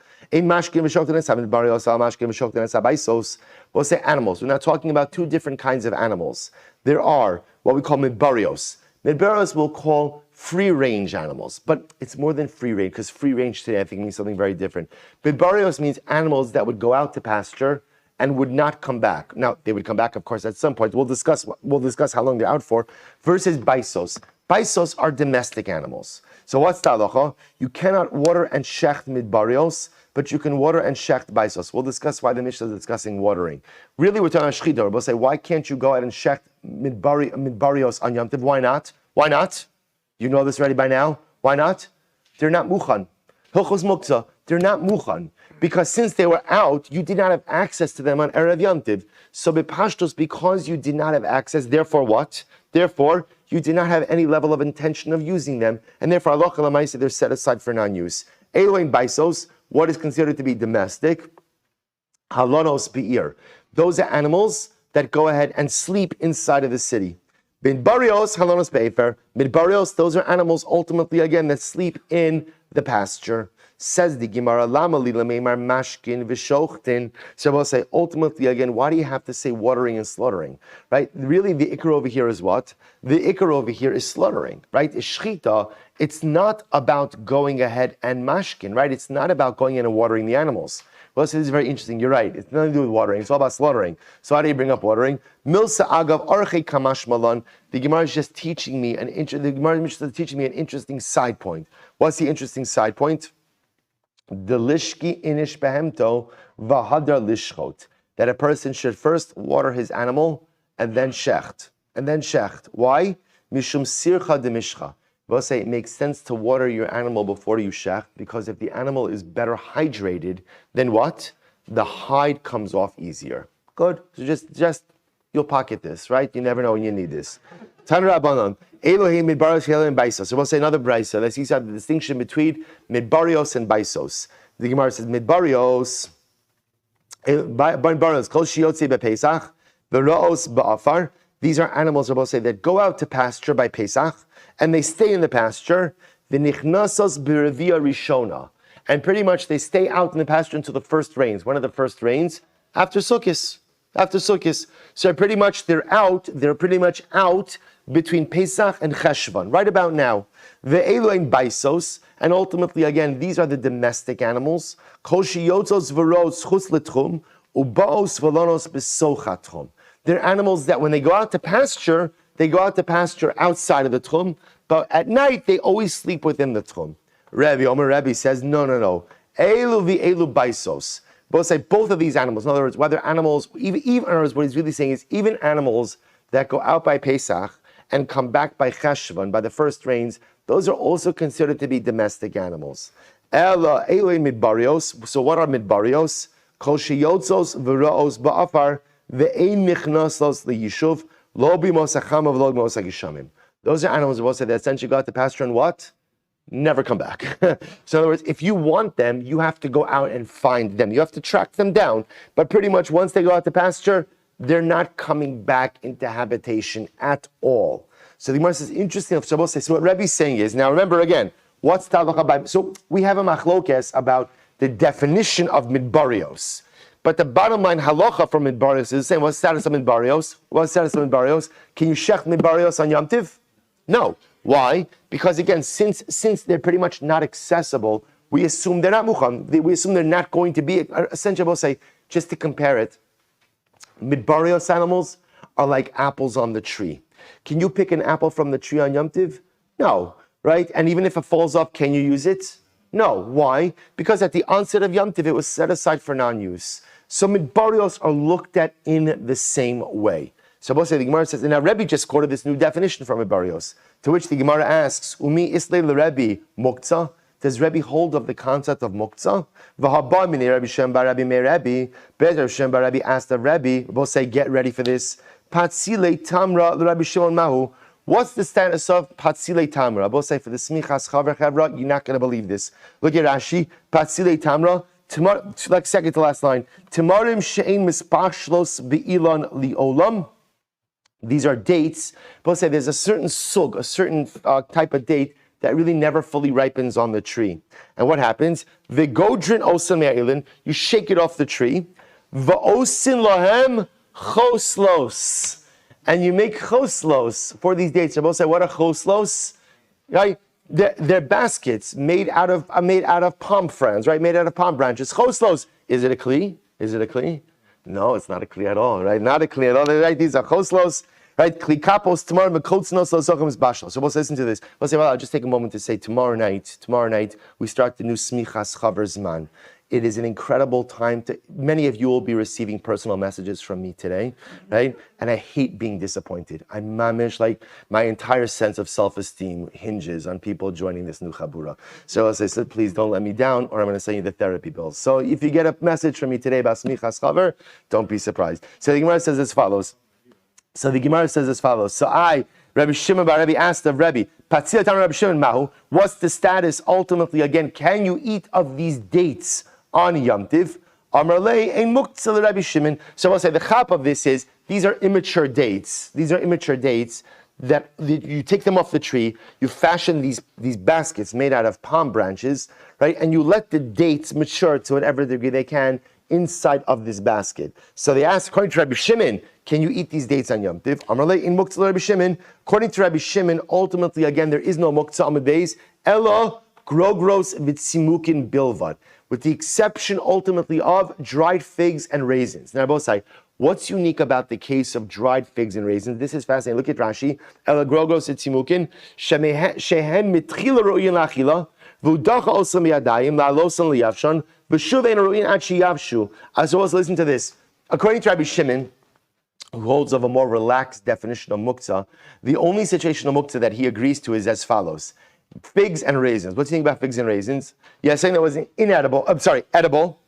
We'll say animals. We're not talking about two different kinds of animals. There are what we call midbarios. Midbarios we'll call free-range animals, but it's more than free-range, because free-range today I think means something very different. Midbarios means animals that would go out to pasture and would not come back. Now, they would come back, of course, at some point. We'll discuss how long they're out for. Versus baisos. Baisos are domestic animals. So what's the halacha? You cannot water and shecht midbarios, but you can water and shecht baisos. We'll discuss why the Mishnah is discussing watering. Really, we're talking about shchita. We'll say, why can't you go out and shecht midbarios on Yom Tov? Why not? Why not? You know this already by now. Why not? They're not muchan. Hilchos muktzah. They're not muchan. Because since they were out, you did not have access to them on Erev Yom Tov. So bepashtos, because you did not have access, therefore what? Therefore, you did not have any level of intention of using them. And therefore, halacha l'maisa, they're set aside for non-use. Eloin baisos, what is considered to be domestic? Halonos be'ir. Those are animals that go ahead and sleep inside of the city. Midbarios, halonos be'efer. Midbarios, those are animals ultimately, again, that sleep in the pasture. Says the Gemara, Lama li lameimar mashkin v'shochtin. So we'll say, ultimately, again, why do you have to say watering and slaughtering, right? Really, the ikar over here is what? The ikar over here is slaughtering, right? Shchita, it's not about going ahead and mashkin, right? It's not about going in and watering the animals. Well, so this is very interesting. You're right. It's nothing to do with watering. It's all about slaughtering. So how do you bring up watering? Milsa agav arche kamash malan. The Gemara is just teaching me an interesting side point. What's the interesting side point? The lishki inish behemto v'hadar lishchot. That a person should first water his animal and then shecht. Why? Mishum sircha demishcha. We'll say it makes sense to water your animal before you shecht, because if the animal is better hydrated, then what? The hide comes off easier. Good. So just you'll pocket this, right? You never know when you need this. Tan Rabbanon, Elohim midbarios Halevi and Beitzah. So we'll say another Beitzah. Let's see the distinction between midbarios and Beitzos. The Gemara says midbarios, kol shiyotze bePesach, v'ra'os ba'afar. These are animals, we'll say, that go out to pasture by Pesach, and they stay in the pasture, v'nichnasos b'revia rishona, and pretty much they stay out in the pasture until the first rains. When are the first rains? After Sukkot. So pretty much they're pretty much out between Pesach and Cheshvan, right about now. Ve'elu ein baisos, and ultimately again, these are the domestic animals. Kol shiyotzos v'ros chutz letchum, ubaos v'lonos b'socha tchum. They're animals that when they go out to pasture, they go out to pasture outside of the tchum, but at night they always sleep within the tchum. Rabbi says, no. Elu v'elu baisos. Both say both of these animals. In other words, whether animals, even in other words, what he's really saying is even animals that go out by Pesach and come back by Cheshvan, by the first rains, those are also considered to be domestic animals. Ela elu midbarios. So what are midbarios? Kol sheyotzos v'ra'os ba'afar ve'ein nichnasos liyishuv lo b'mosacham v'lo b'mosagishamim. Those are animals that essentially go out to pasture and what? Never come back. So in other words, if you want them, you have to go out and find them. You have to track them down. But pretty much once they go out to pasture, they're not coming back into habitation at all. So the Gemara says, interesting. So what Rebbe's saying is, now remember again, what's Talach by? So we have a machlokes about the definition of midbarios. But the bottom line halacha for midbarios is the same. What's the status of midbarios? Can you shech midbarios on Yom Tiv? No. Why? Because again, since they're pretty much not accessible, we assume they're not mucham. We assume they're not going to be. Essentially, we'll say, just to compare it, midbarios animals are like apples on the tree. Can you pick an apple from the tree on Yom Tiv? No, right? And even if it falls off, can you use it? No. Why? Because at the onset of Yom Tiv, it was set aside for non-use. So midbarios are looked at in the same way. So the Gemara says, and now Rebbe just quoted this new definition from midbarios, to which the Gemara asks, Umi islei l'Rebbe muktzah? Does Rebbe hold of the concept of muktzah? V'haba minei Rabbi Shem bar Rabbi Meir Rebbe. Rabbi Shem bar Rabbi asked of Rebbe, we'll say, get ready for this. Patzilei tamra l'Rabbi Shimon mahu. What's the status of patzilei tamra? We'll say, for the smichas chaver chevra, you're not going to believe this. Look at Rashi, patzilei tamra. Like second to last line. Tamarim she'ein mispashlos be'ilan li'olam. These are dates. We'll say there's a certain sug, a certain type of date that really never fully ripens on the tree. And what happens? V'godrin osin me'ilin. You shake it off the tree. V'osin lahem choslos. And you make choslos for these dates. We'll say, what are choslos? Right? They're baskets made out of palm fronds, right? Made out of palm branches. Choslos. Is it a kli? No, it's not a kli at all, right? Not a kli at all. Right? These are choslos. Right, kli kapos tomorrow mekotznos losochem is bashal. So we'll listen to this. We'll say, well, I'll just take a moment to say tomorrow night we start the new smichas chaver zman. It is an incredible time to. Many of you will be receiving personal messages from me today, right? And I hate being disappointed. I'm mamish, like my entire sense of self-esteem hinges on people joining this new chabura. So as I said, please don't let me down, or I'm going to send you the therapy bills. So if you get a message from me today about smichas chaver, don't be surprised. So the Gemara says as follows. So Rabbi Shimon bar Rebbe asked of Rebbe, Patzil tam Rabbi Shimon mahu, what's the status ultimately again? Can you eat of these dates on Yom Tiv? Amar lei ein muktzah Rabbi Shimon. So I'll say the chap of this is these are immature dates. that you take them off the tree, you fashion these baskets made out of palm branches, right? And you let the dates mature to whatever degree they can inside of this basket. So they asked, according to Rabbi Shimon, can you eat these dates on Yom Tiv? Amarle in Muktzah Rabbi Shimon. According to Rabbi Shimon, ultimately, again, there is no Muktzah Amud Beis, Ella Grogros Vitzimukin Bilvad, with the exception ultimately of dried figs and raisins. Now, both say, what's unique about the case of dried figs and raisins? This is fascinating. Look at Rashi. Ella Grogros Vitzimukin Shehen Mitchila Ro'in Lachila V'udacha Osam Yadayim La'alosan Liyavshon V'shuv Ein Ro'in Achi Yavshu. As well as listen to this. According to Rabbi Shimon, who holds of a more relaxed definition of muktzah, the only situation of muktzah that he agrees to is as follows: figs and raisins. What do you think about figs and raisins? Yeah, saying that was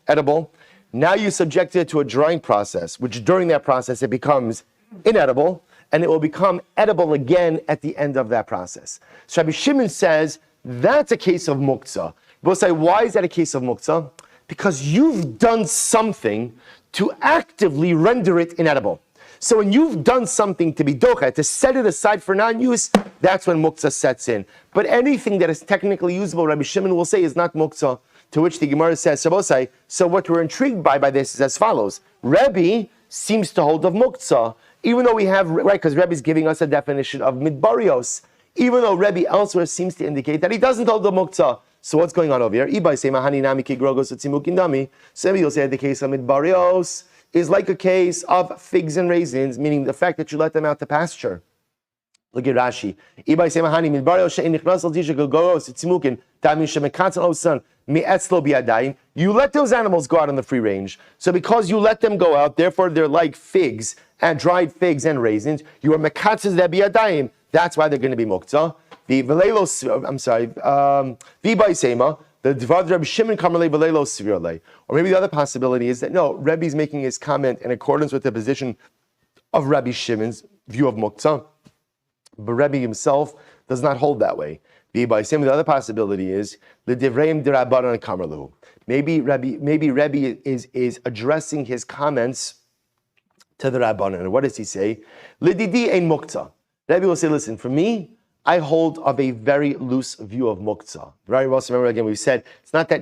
edible. Now you subject it to a drying process, which during that process it becomes inedible, and it will become edible again at the end of that process. So Rabbi Shimon says that's a case of muktzah. We'll say, why is that a case of muktzah? Because you've done something to actively render it inedible. So when you've done something to be docha, to set it aside for non-use, that's when muktzah sets in. But anything that is technically usable, Rabbi Shimon will say, is not muktzah. To which the Gemara says, so what we're intrigued by this is as follows. Rebbe seems to hold of muktzah, even though we have, right, because Rebbe is giving us a definition of midbarios, even though Rebbe elsewhere seems to indicate that he doesn't hold of muktzah. So what's going on over here? So maybe you'll say that the case of midbarios is like a case of figs and raisins, meaning the fact that you let them out to pasture. Look at Rashi. You let those animals go out on the free range. So because you let them go out, therefore they're like figs and dried figs and raisins. You are mekatzes biyadayim. That's why they're going to be muktzah. The Dvar Rabbi Shimon Kamerle Velelo Svirle. Or maybe the other possibility is that no, Rebbe's making his comment in accordance with the position of Rabbi Shimon's view of muktzah, but Rebbe himself does not hold that way. The other possibility is the Divreim Dirabanan Kamerlu. Maybe Rebbe is addressing his comments to the Rabbanan. And what does he say? Lididi ein muktzah. Rebbe will say, listen, for me, I hold of a very loose view of muktzah. Very well, so remember again, we've said, it's not that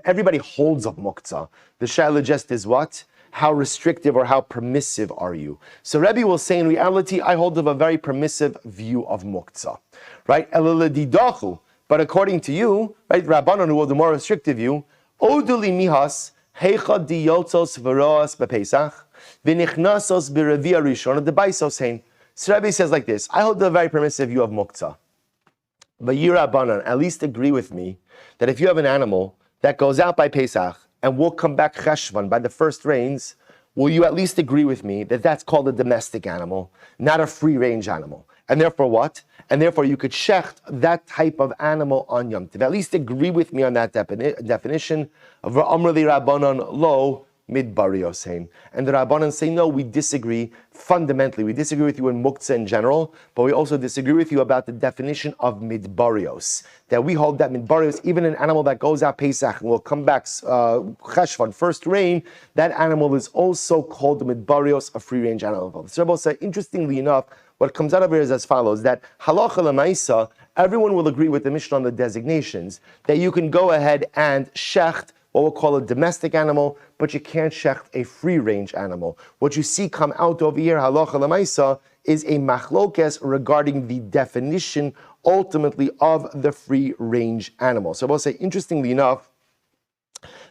everybody holds of muktzah. The shaila just is what? How restrictive or how permissive are you? So Rebbe will say, in reality, I hold of a very permissive view of muktzah. Right? But according to you, right, Rabbanon, who hold the more restrictive view, Oduli mihas, heicha diyotzos v'roas b'pesach, v'nichnasos b'revia rishon, the baisos hein. So Rebbe says like this: I hold a very permissive view of muktzah. But you, Rabbanan, at least agree with me that if you have an animal that goes out by Pesach and will come back cheshvan by the first rains, will you at least agree with me that that's called a domestic animal, not a free-range animal? And therefore what? And therefore you could shecht that type of animal on Yom Tov. At least agree with me on that definition of Amr li Rabbanan lo midbarios hein. And the Rabbanan say, no, we disagree fundamentally. We disagree with you in muktzah in general, but we also disagree with you about the definition of midbarios. That we hold that midbarios, even an animal that goes out Pesach and will come back cheshvan, first rain, that animal is also called midbarios, a free-range animal. So Rabbi say, interestingly enough, what comes out of here is as follows, that halacha l'maisa, everyone will agree with the Mishnah on the designations, that you can go ahead and shecht what we'll call a domestic animal, but you can't shecht a free-range animal. What you see come out over here, halacha l'maisa, is a machlokes regarding the definition, ultimately, of the free-range animal. So I will say, interestingly enough,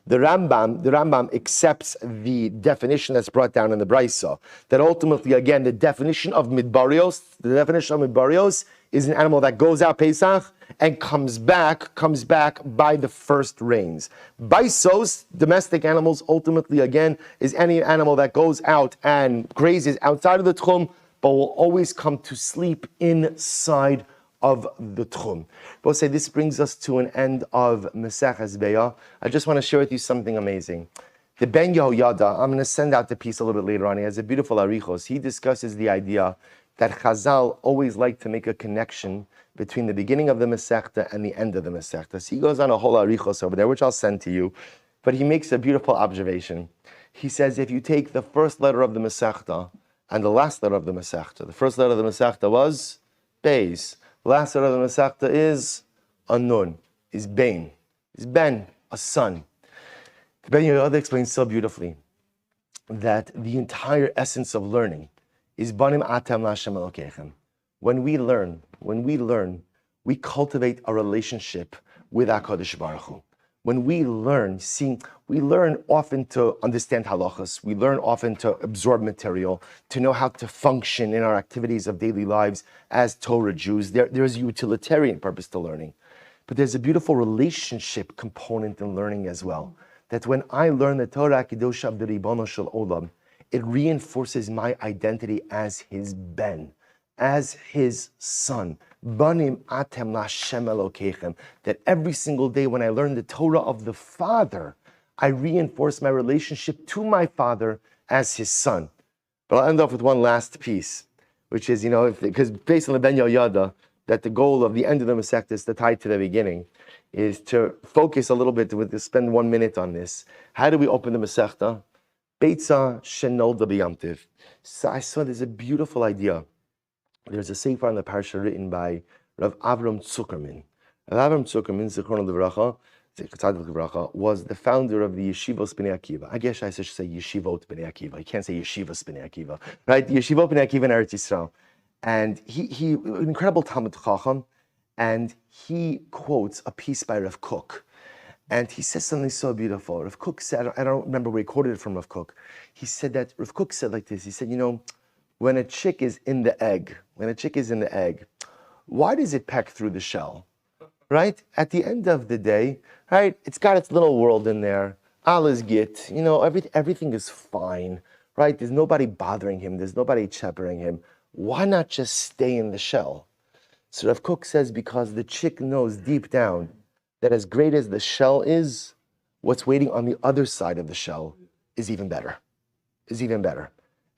the Rambam accepts the definition that's brought down in the Beitzah, that ultimately, again, the definition of midbarios is an animal that goes out Pesach and comes back by the first rains. Baisos, domestic animals, ultimately, again, is any animal that goes out and grazes outside of the tchum, but will always come to sleep inside of the tchum. We'll say this brings us to an end of Maseches Be'ah. I just want to share with you something amazing. The Ben Yehoyada, I'm going to send out the piece a little bit later on. He has a beautiful arichos. He discusses the idea that Chazal always like to make a connection between the beginning of the Masechta and the end of the Masechta. So he goes on a whole arichos over there, which I'll send to you. But he makes a beautiful observation. He says if you take the first letter of the Masechta and the last letter of the Masechta. The first letter of the Masechta was Beis. The last letter of the Masechta is a Nun, is Bain, is Ben, a son. Ben Yehoyada explains so beautifully that the entire essence of learning is Banim Atem Lashem Elokechem. When we learn, we cultivate a relationship with HaKadosh Baruch Hu. When we learn, we learn often to understand halachas. We learn often to absorb material, to know how to function in our activities of daily lives as Torah Jews. There's a utilitarian purpose to learning. But there's a beautiful relationship component in learning as well. That when I learn the Torah Kedosha of the Ribono Shel Olam, it reinforces my identity as his ben, as his son. Banim atem Lashem Elokechem. That every single day when I learn the Torah of the Father, I reinforce my relationship to my Father as his son. But I'll end off with one last piece, which is, because based on the Ben Yehoyada, that the goal of the end of the Masechta is to tie to the beginning, is to focus a little bit, to spend 1 minute on this. How do we open the Masechta? Beitzah shenolda b'yamtiv. So I saw there's a beautiful idea. There's a sefer on the parsha written by Rav Avram Zuckerman. Rav Avram Zuckerman, Zichrono Livracha, was the founder of the Yeshivos Bnei Akiva. I guess I should say Yeshivot Bnei Akiva. You can't say Yeshivos Bnei Akiva, right? Yeshivot Bnei Akiva in Eretz Yisrael. And he an incredible Talmud Chacham, and he quotes a piece by Rav Kook. And he says something so beautiful. Rav Kook said, I don't remember where he quoted it from Rav Kook. He said that, Rav Kook said like this, he said, when a chick is in the egg, why does it peck through the shell? Right? At the end of the day, right, it's got its little world in there. Alles git, everything is fine, right? There's nobody bothering him. There's nobody chappering him. Why not just stay in the shell? So Rav Kook says, because the chick knows deep down that as great as the shell is, what's waiting on the other side of the shell is even better.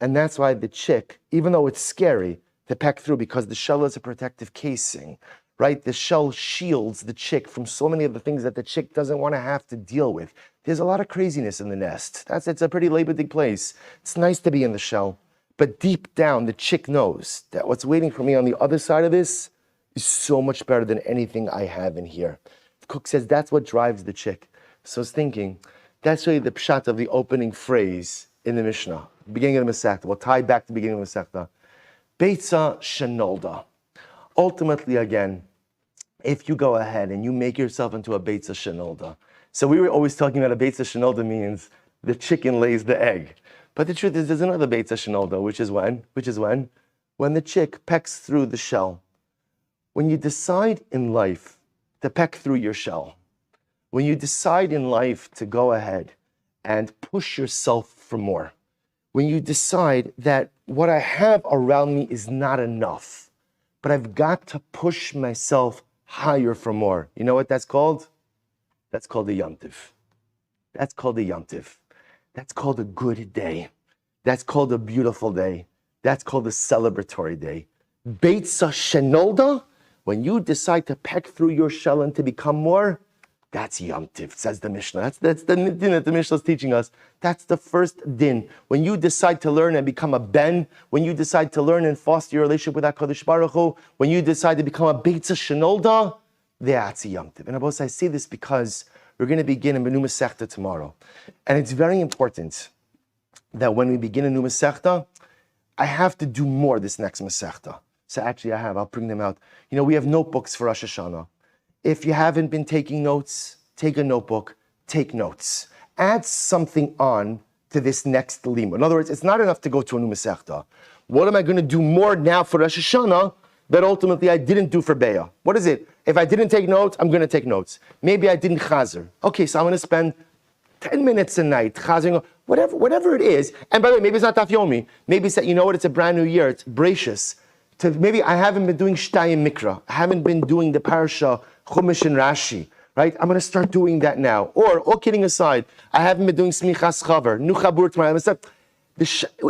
And that's why the chick, even though it's scary to peck through, because the shell is a protective casing, right? The shell shields the chick from so many of the things that the chick doesn't want to have to deal with. There's a lot of craziness in the nest. It's a pretty labored place. It's nice to be in the shell. But deep down, the chick knows that what's waiting for me on the other side of this is so much better than anything I have in here. The Cook says that's what drives the chick. So I was thinking, that's really the pshat of the opening phrase in the Mishnah, beginning of the Masechta. We'll tie back to the beginning of the Masechta. Beitzah shenolda. Ultimately, again, if you go ahead and you make yourself into a Beitzah shenolda. So we were always talking about a Beitzah shenolda means the chicken lays the egg. But the truth is, there's another Beitzah shenolda, which is when the chick pecks through the shell. When you decide in life to peck through your shell, when you decide in life to go ahead and push yourself for more, when you decide that what I have around me is not enough, but I've got to push myself higher for more. You know what that's called? That's called a yontiv. That's called a yontiv. That's called a good day. That's called a beautiful day. That's called a celebratory day. Beitzah shenolda, when you decide to peck through your shell and to become more, that's Yom Tiv, says the Mishnah. That's the din that the Mishnah is teaching us. That's the first din. When you decide to learn and become a ben, when you decide to learn and foster your relationship with HaKadosh Baruch Hu, when you decide to become a Beitzah shenolda, that's Yom Tiv. And I say this because we're going to begin a new Masechta tomorrow. And it's very important that when we begin a new Masechta, I have to do more this next Masechta. So actually I'll bring them out. We have notebooks for Rosh Hashanah. If you haven't been taking notes, take a notebook, take notes. Add something on to this next lima. In other words, it's not enough to go to a new Masechta. What am I going to do more now for Rosh Hashanah that ultimately I didn't do for Be'ah? What is it? If I didn't take notes, I'm going to take notes. Maybe I didn't chazer. Okay, so I'm going to spend 10 minutes a night chazering, whatever it is. And by the way, maybe it's not Daf Yomi. Maybe it's that, it's a brand new year, it's gracious. Maybe I haven't been doing Shtayim Mikra. I haven't been doing the Parsha, Chumash and Rashi, right? I'm going to start doing that now. Or, all kidding aside, I haven't been doing Smichas Chaver, Nuchabur tomorrow.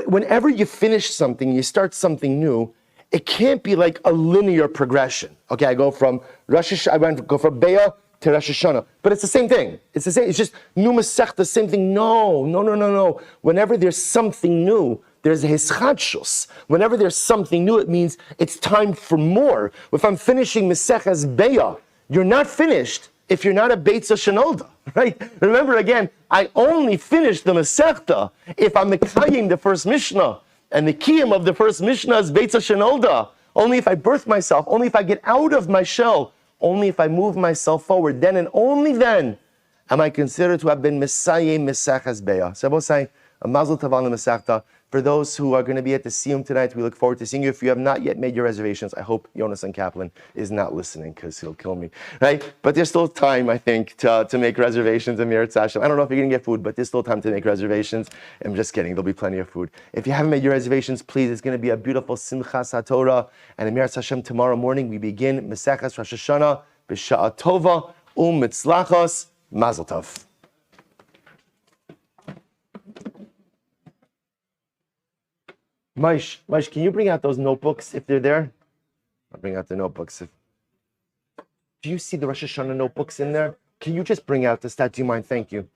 Whenever you finish something, you start something new, it can't be like a linear progression. Okay, I go from go from Be'ah to Rosh Hashanah. But it's the same thing. It's just new Masechta, the same thing. No. Whenever there's something new, there's a hischadshus. Whenever there's something new, it means it's time for more. If I'm finishing Meseches Beya, you're not finished if you're not a Beitzah Shenolda, right? Remember again, I only finish the Masechta if I'm Mekayim the first Mishnah. And the kiyum of the first Mishnah is Beitzah Shenolda. Only if I birth myself, only if I get out of my shell, only if I move myself forward, then and only then am I considered to have been Mesayim Meseches Beya. So I will say, a mazel tov on the Masechta. For those who are going to be at the Siyum tonight, we look forward to seeing you. If you have not yet made your reservations, I hope Yonah Kaplan is not listening because he'll kill me, right? But there's still time, I think, to make reservations in Meir Tzashem. I don't know if you're going to get food, but there's still time to make reservations. I'm just kidding. There'll be plenty of food. If you haven't made your reservations, please, it's going to be a beautiful Simchas HaTorah. And in Meir Tzashem tomorrow morning, we begin Meseches Rosh Hashanah, B'Sha'a Tova, Mitzlachos, Mazel Tov. Maish, can you bring out those notebooks if they're there? I'll bring out the notebooks. Do you see the Rosh Hashanah notebooks in there? Can you just bring out the stat? Do you mind? Thank you.